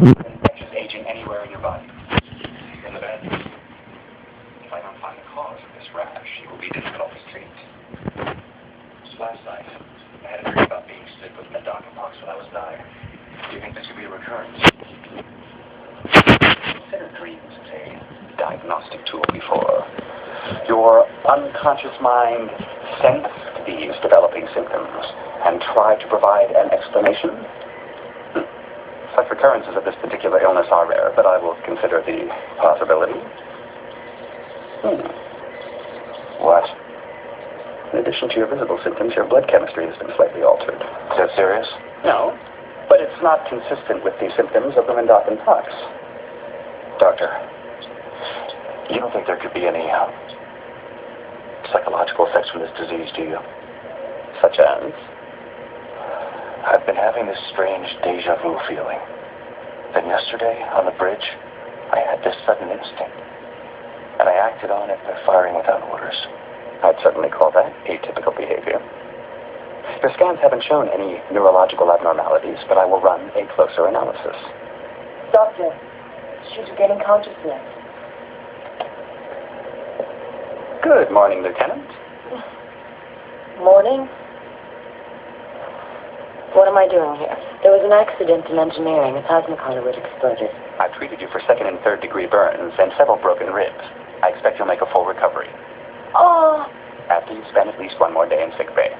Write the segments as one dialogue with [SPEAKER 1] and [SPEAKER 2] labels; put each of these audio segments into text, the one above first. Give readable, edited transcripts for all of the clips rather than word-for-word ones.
[SPEAKER 1] Infectious agent anywhere in your body. In the bed. If I don't find the cause of this rash, it will be difficult to treat. Last night, I had a dream about being sick with meningococcal when I was 9. Do you think this could be a recurrence? Consider dreams as a diagnostic tool before your unconscious mind sensed these developing symptoms and tried to provide an explanation. Such recurrences of this particular illness are rare, but I will consider the possibility. What? In addition to your visible symptoms, your blood chemistry has been slightly altered. Is that serious? No, but it's not consistent with the symptoms of the meningococcal pox. Doctor, you don't think there could be any psychological effects from this disease, do you? Such as? I've been having this strange deja vu feeling. Then yesterday, on the bridge, I had this sudden instinct. And I acted on it by firing without orders. I'd certainly call that atypical behavior. Your scans haven't shown any neurological abnormalities, but I will run a closer analysis.
[SPEAKER 2] Doctor, she's regaining consciousness.
[SPEAKER 1] Good morning, Lieutenant.
[SPEAKER 2] Morning? What am I doing here? There was an accident in engineering. A plasma conduit exploded.
[SPEAKER 1] I've treated you for 2nd and 3rd degree burns and several broken ribs. I expect you'll make a full recovery.
[SPEAKER 2] Oh!
[SPEAKER 1] After you spend at least one more day in sick bay.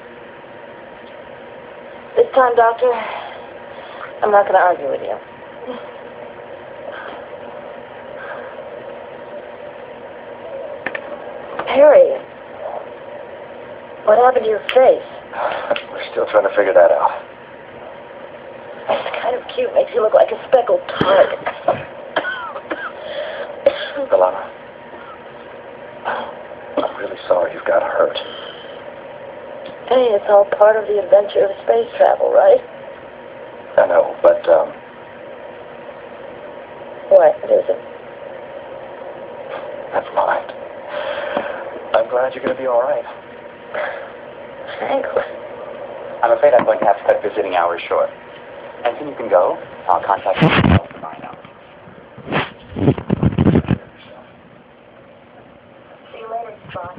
[SPEAKER 2] This time, Doctor, I'm not going to argue with you. Harry, what happened to your face?
[SPEAKER 1] We're still trying to figure that out.
[SPEAKER 2] It's kind of cute. Makes you look like a speckled tart.
[SPEAKER 1] Delana, I'm really sorry you've got hurt.
[SPEAKER 2] Hey, it's all part of the adventure of space travel, right?
[SPEAKER 1] I know, but,
[SPEAKER 2] What is it?
[SPEAKER 1] never mind. I'm glad you're going to be all right.
[SPEAKER 2] Thanks.
[SPEAKER 1] I'm afraid I'm going to have to cut visiting hours short. And when you can go, I'll contact you to find out.
[SPEAKER 2] See you later, Spot.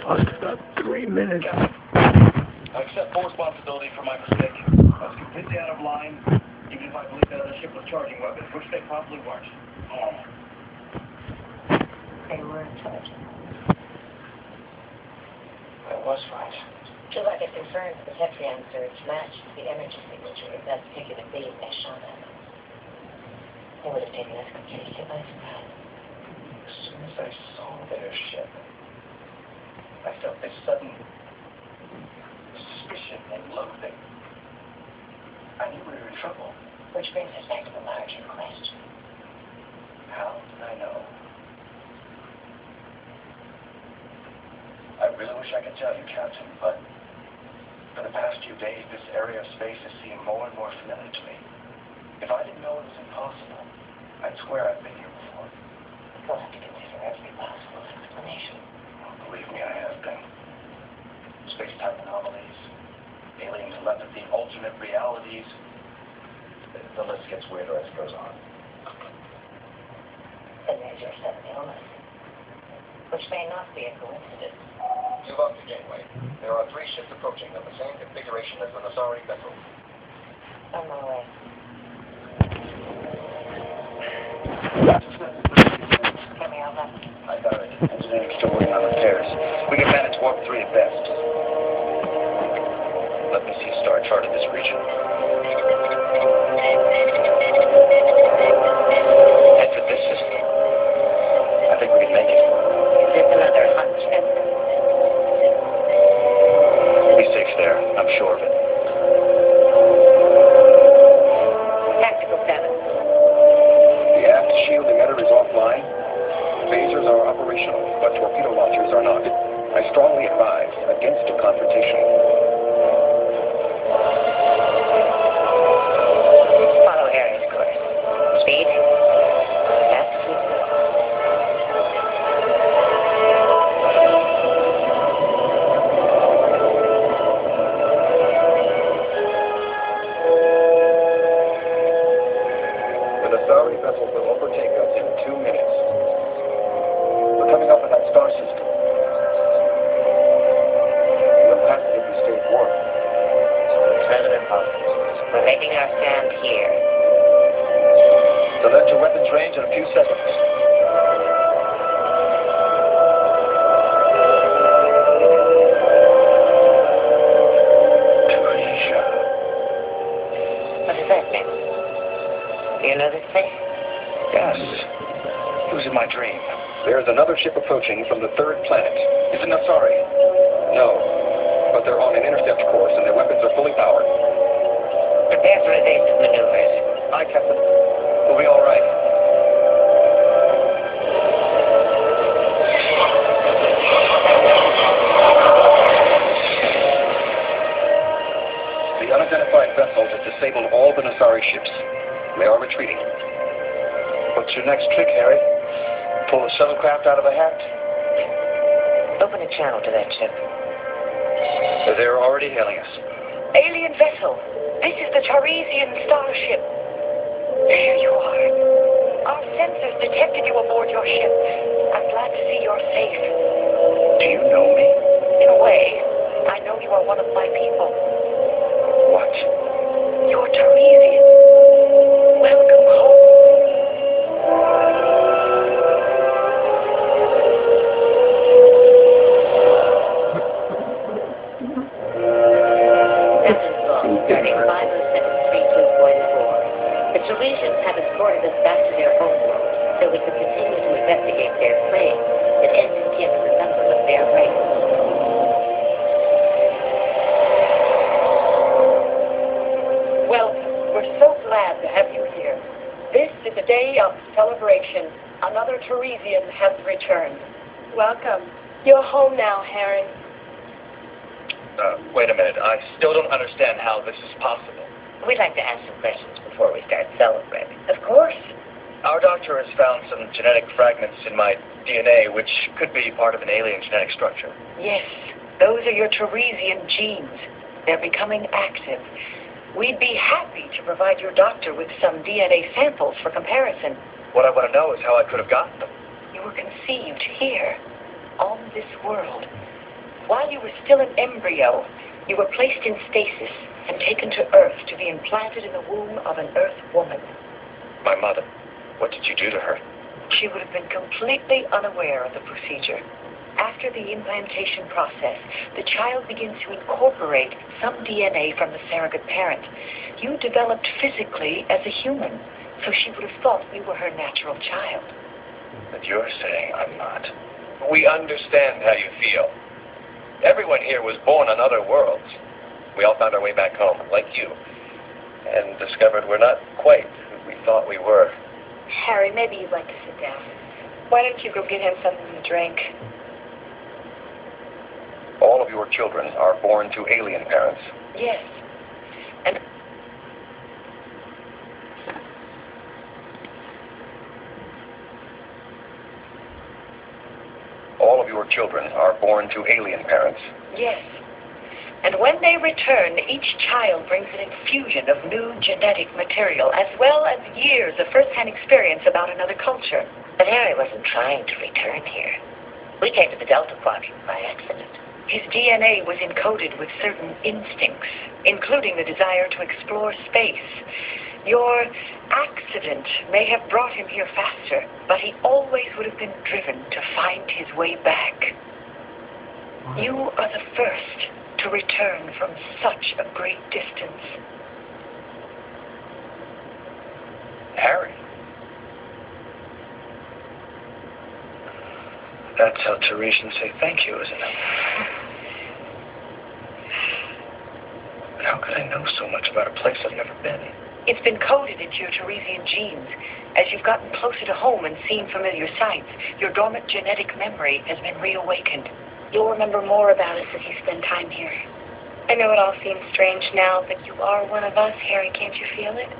[SPEAKER 3] Lost about 3 minutes.
[SPEAKER 1] I accept full responsibility for my mistake. I was completely out of line, even if I believed that other ship was charging weapons, which they probably weren't.
[SPEAKER 2] They were intelligent.
[SPEAKER 1] I was right.
[SPEAKER 2] Just like it confirms the Tetrion surge matched the energy signature of that particular beam they shot at us. They would have taken us completely by surprise.
[SPEAKER 1] As soon as I saw their ship, I felt this sudden suspicion and loathing. I knew we were in trouble.
[SPEAKER 2] Which brings us back to the larger question.
[SPEAKER 1] How did I know? I really wish I could tell you, Captain, but for the past few days, this area of space has seemed more and more familiar to me. If I didn't know it was impossible, I'd swear I've been here before.
[SPEAKER 2] You'll have to consider every possible explanation.
[SPEAKER 1] Oh, believe me, I have been. Space-time anomalies, alien telepathy, alternate realities. The list gets weirder as it goes on.
[SPEAKER 2] And there's your sudden illness, which may not be a coincidence.
[SPEAKER 4] Move out to Gateway. There are 3 ships approaching of the same configuration as the Nasari vessel.
[SPEAKER 2] On my way. Get me over.
[SPEAKER 1] I got it. Engineering still working on repairs. We can manage warp 3 at best. Let me see a star chart of this region. Head for this system. I think we can make it.
[SPEAKER 2] Is this another hunch?
[SPEAKER 1] We'll be safe there. I'm sure of it.
[SPEAKER 2] Tactical 7.
[SPEAKER 1] The aft shield emitter is offline. Phasers are operational, but torpedo launchers are not. I strongly advise against a confrontation.
[SPEAKER 2] Follow Harry's course. Speed. Yes.
[SPEAKER 4] Nasari vessel will overtake us in 2 minutes. We're coming up in that star system. We'll pass it if we stay warm.
[SPEAKER 2] Further impulses. We're making our stand here.
[SPEAKER 4] Select your weapons range in a few seconds.
[SPEAKER 2] What does that mean? You know this place?
[SPEAKER 1] Yes. It was in my dream.
[SPEAKER 4] There's another ship approaching from the third planet. Is it Nasari? No. But they're on an intercept course and their weapons are fully powered.
[SPEAKER 2] Prepare for evasive maneuvers.
[SPEAKER 4] Aye, Captain. We'll be all right. The unidentified vessel has disabled all the Nasari ships. They are retreating.
[SPEAKER 1] What's your next trick, Harry? Pull a shuttlecraft out of a hat?
[SPEAKER 2] Open a channel to that ship.
[SPEAKER 1] They're already hailing us.
[SPEAKER 5] Alien vessel. This is the Taresian starship. There you are. Our sensors detected you aboard your ship. I'm glad to see you're safe.
[SPEAKER 1] Do you know me?
[SPEAKER 5] In a way, I know you are one of my people.
[SPEAKER 1] What?
[SPEAKER 5] You're Taresian. Welcome home.
[SPEAKER 2] Starting 50732.4. The Taresians have escorted us back to their home world so we could continue to investigate their claim that ends in the number of their race.
[SPEAKER 5] Well, we're so glad to have you here. This is a day of celebration. Another Taresian has returned. Welcome. You're home now, Harry.
[SPEAKER 1] Wait a minute. I still don't understand how this is possible.
[SPEAKER 2] We'd like to ask some questions before we start celebrating.
[SPEAKER 5] Of course.
[SPEAKER 1] Our doctor has found some genetic fragments in my DNA which could be part of an alien genetic structure.
[SPEAKER 5] Yes, those are your Taresian genes. They're becoming active. We'd be happy to provide your doctor with some DNA samples for comparison.
[SPEAKER 1] What I want to know is how I could have gotten them.
[SPEAKER 5] You were conceived here, on this world. While you were still an embryo, you were placed in stasis and taken to Earth to be implanted in the womb of an Earth woman.
[SPEAKER 1] My mother. What did you do to her?
[SPEAKER 5] She would have been completely unaware of the procedure. After the implantation process, the child begins to incorporate some DNA from the surrogate parent. You developed physically as a human, so she would have thought you were her natural child.
[SPEAKER 1] But you're saying I'm not.
[SPEAKER 4] We understand how you feel. Everyone here was born on other worlds. We all found our way back home, like you, and discovered we're not quite who we thought we were.
[SPEAKER 5] Harry, maybe you'd like to sit down. Why don't you go get him something to drink?
[SPEAKER 4] All of your children are born to alien parents.
[SPEAKER 5] Yes. And
[SPEAKER 4] all of your children are born to alien parents.
[SPEAKER 5] yes. And when they return, each child brings an infusion of new genetic material, as well as years of first-hand experience about another culture.
[SPEAKER 2] But Harry wasn't trying to return here. We came to the Delta Quadrant by accident.
[SPEAKER 5] His DNA was encoded with certain instincts, including the desire to explore space. Your accident may have brought him here faster, but he always would have been driven to find his way back. You are the first to return from such a great distance.
[SPEAKER 1] Harry. That's how Taresians say thank you, isn't it? But how could I know so much about a place I've never been?
[SPEAKER 5] It's been coded into your Taresian genes. As you've gotten closer to home and seen familiar sights, your dormant genetic memory has been reawakened. You'll remember more about us if you spend time here. I know it all seems strange now, but you are one of us, Harry. Can't you feel it?